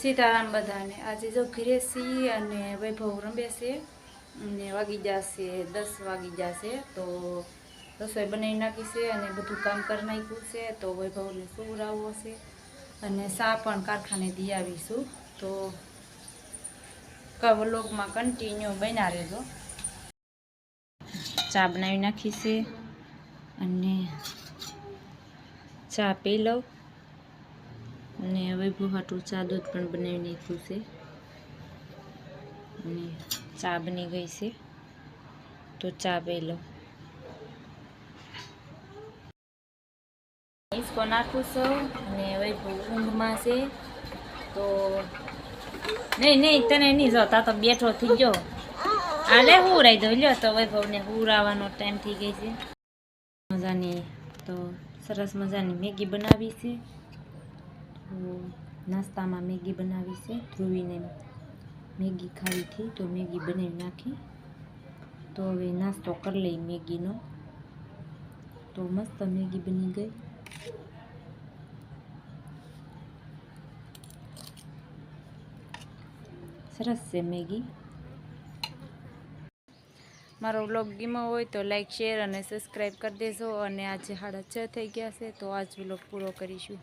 સીતારામ બધાને આજે જો ઘરે છીએ અને વૈભવ રમે છે અને વાગી જશે 10 વાગી જશે તો રસોઈ બનાવી નાખી છે અને બધું કામ કરી નાખ્યું છે તો વૈભવને સુવડાવવો છે અને સા પણ કારખાનેથી આવીશું તો વ્લોગમાં કન્ટિન્યુ બન્યા રહેજો। ચા બનાવી નાખી છે અને ચા પી લઉં અને વૈભવ હાટું ચા દૂધ પણ બનાવી નાખ્યું છે અને ચા બની ગઈ છે તો ચા પી લઉં। इसको નાખું છું અને વૈભવ ઊંઘમાં છે તો નહીં તને નહીં જોતા તો બેઠો થઈ ગયો આલે હુરાઈ દો લ્યો તો વૈભવને હુરાવાનો ટાઈમ થઈ ગઈ છે। મજાની તો સરસ મજાની મેગી બનાવી છે તો નાસ્તામાં મેગી બનાવી છે ધ્રુવીને મેગી ખાવી હતી તો મેગી બનાવી નાખી તો હવે નાસ્તો કરી લઈ મેગીનો તો મસ્ત મેગી બની ગઈ। સરસ છે મેગી। મારો વ્લોગ ગમ્યો હોય તો લાઈક શેર અને સબસ્ક્રાઈબ કરી દેજો અને આજે 6:30 થઈ ગયા છે તો આજ વ્લોગ પૂરો કરીશું।